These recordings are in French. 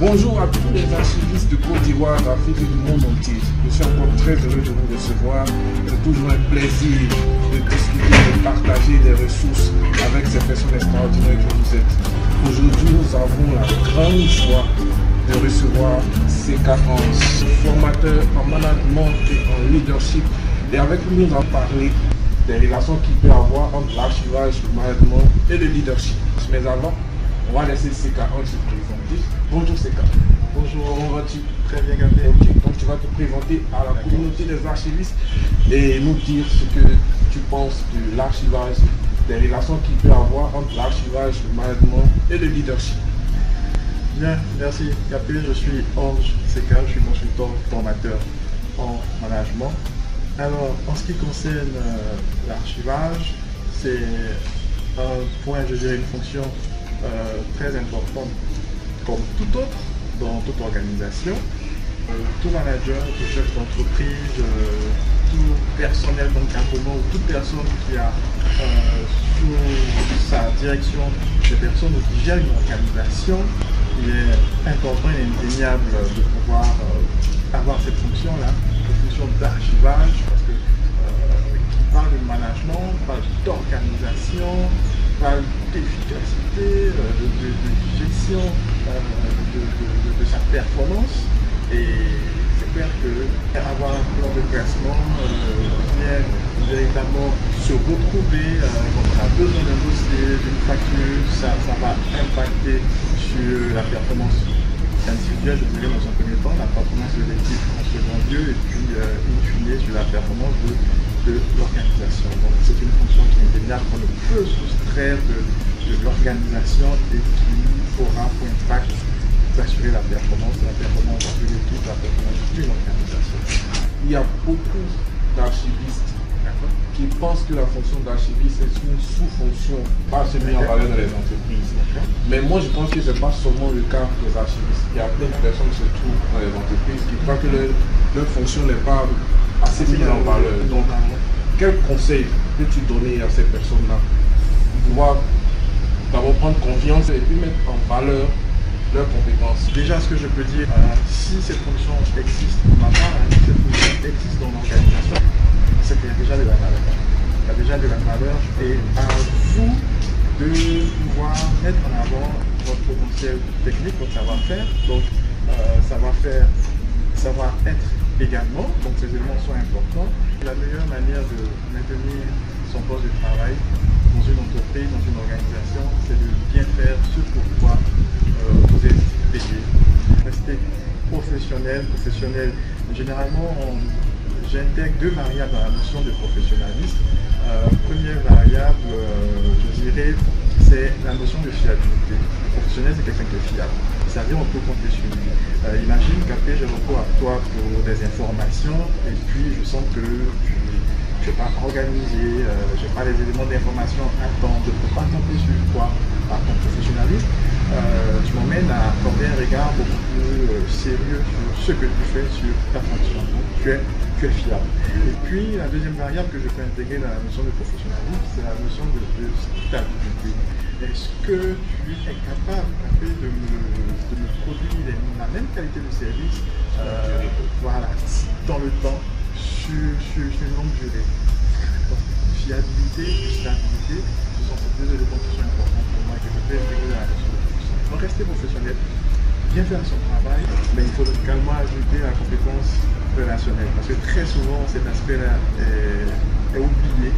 Bonjour à tous les archivistes de Côte d'Ivoire, d'Afrique et du monde entier. Je suis encore très heureux de vous recevoir. C'est toujours un plaisir de discuter, de partager des ressources avec ces personnes extraordinaires que vous êtes. Aujourd'hui, nous avons la grande joie de recevoir CK11, formateur en management et en leadership. Et avec lui, nous allons parler des relations qu'il peut avoir entre l'archivage, le management et le leadership. Mais avant, on va laisser CK11 se présenter. Bonjour CK. Bonjour. Comment vas-tu? Très bien, Gabriel. Ok, donc tu vas te présenter à la communauté des archivistes et nous dire ce que tu penses de l'archivage, des relations qu'il peut avoir entre l'archivage, le management et le leadership. Bien, merci Gabriel. Je suis Ange CK, je suis consultant formateur en management. Alors, en ce qui concerne l'archivage, c'est un point, je dirais, une fonction très importante comme tout autre dans toute organisation. Tout manager, tout chef d'entreprise, tout personnel d'encadrement, toute personne qui a sous sa direction des personnes qui gèrent une organisation, il est important et indéniable de pouvoir avoir cette fonction-là, cette fonction d'archivage, parce que qui parle de management, parle d'organisation, parle d'efficacité, de gestion de sa performance. Et c'est clair que avoir un plan de classement, bien véritablement se retrouver quand on a besoin d'un dossier, d'une facture, ça va impacter sur la performance individuelle, je dirais dans un premier temps, la performance de l'équipe en second lieu, et puis in fine sur la performance de l'organisation. Donc c'est une fonction qui est indéniable qu'on ne peut soustraire de l'organisation et qui aura pour impact d'assurer la performance de l'équipe, la performance d'une organisation. Il y a beaucoup d'archivistes qui pensent que la fonction d'archiviste est une sous-fonction, pas assez mise en valeur dans les entreprises. Mais moi je pense que ce n'est pas seulement le cas des archivistes. Il y a plein de personnes qui se trouvent dans les entreprises qui croient que leur fonction n'est pas assez mise en valeur. Donc, quel conseil peux-tu donner à ces personnes-là pour pouvoir d'abord prendre confiance et puis mettre en valeur leurs compétences? Déjà, ce que je peux dire, si cette fonction existe pour ma part, cette fonction existe dans l'organisation, c'est qu'il y a déjà de la valeur. Il y a déjà de la valeur et à vous de pouvoir mettre en avant votre potentiel technique, votre savoir-faire. Donc, savoir-faire, savoir-être également, donc ces éléments sont importants. La meilleure manière de maintenir son poste de travail dans une entreprise, dans une organisation, c'est de bien faire ce pour quoi vous êtes payé. Rester professionnel. Généralement, j'intègre deux variables dans la notion de professionnalisme. Première variable, je dirais, c'est la notion de fiabilité. Le professionnel, c'est quelqu'un qui est fiable. C'est-à-dire, on peut compter sur lui. Imagine qu'après, j'ai recours à toi pour des informations et puis je sens que je n'ai pas organisé, je n'ai pas les éléments d'information à temps, je ne peux pas compter sur toi par ton professionnalisme. Tu m'emmènes à accorder un regard beaucoup plus sérieux sur ce que tu fais, sur ta fonction. Donc, tu es fiable. Et puis, la deuxième variable que je peux intégrer dans la notion de professionnalisme, c'est la notion de stabilité. Est-ce que tu es capable de me produire la même qualité de service voilà, dans le temps, sur une longue durée? Donc, fiabilité et stabilité, ce sont ces deux éléments qui sont importants pour moi et que je peux intégrer dans la notion de professionnalisme. Donc, rester professionnel, bien faire son travail, mais il faut également ajouter la compétence relationnelle. Parce que très souvent, cet aspect-là est oublié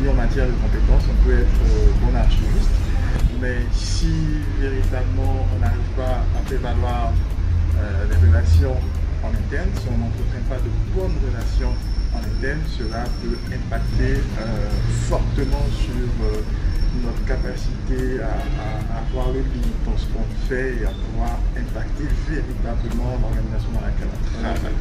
en matière de compétences. On peut être bon archiviste, mais si véritablement on n'arrive pas à faire valoir les relations en interne, si on n'entretient pas de bonnes relations en interne, cela peut impacter fortement sur notre capacité à avoir le lead dans ce qu'on fait et à pouvoir impacter véritablement l'organisation dans laquelle on travaille.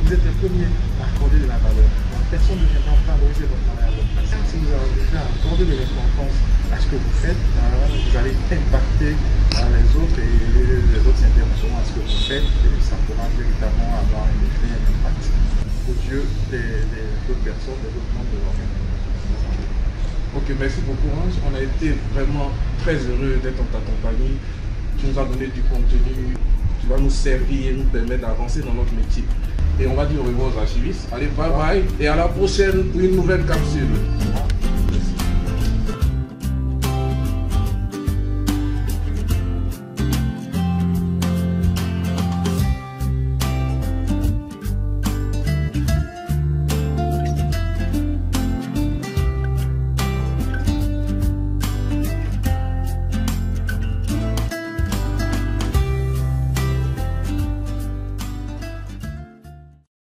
Vous êtes les premiers à accorder de la valeur. Personne ne viendra favoriser votre travail à votre place. Si vous avez déjà accordé de l'importance à ce que vous faites, vous allez impacter les autres et les autres s'intéresseront à ce que vous faites et ça pourra véritablement avoir un effet, un impact aux yeux des autres personnes, des autres membres de l'organisation. Ok, merci beaucoup Ange. On a été vraiment très heureux d'être en ta compagnie. Tu nous as donné du contenu qui va nous servir et nous permettre d'avancer dans notre métier. Et on va dire au revoir aux archivistes. Allez, bye bye et à la prochaine pour une nouvelle capsule.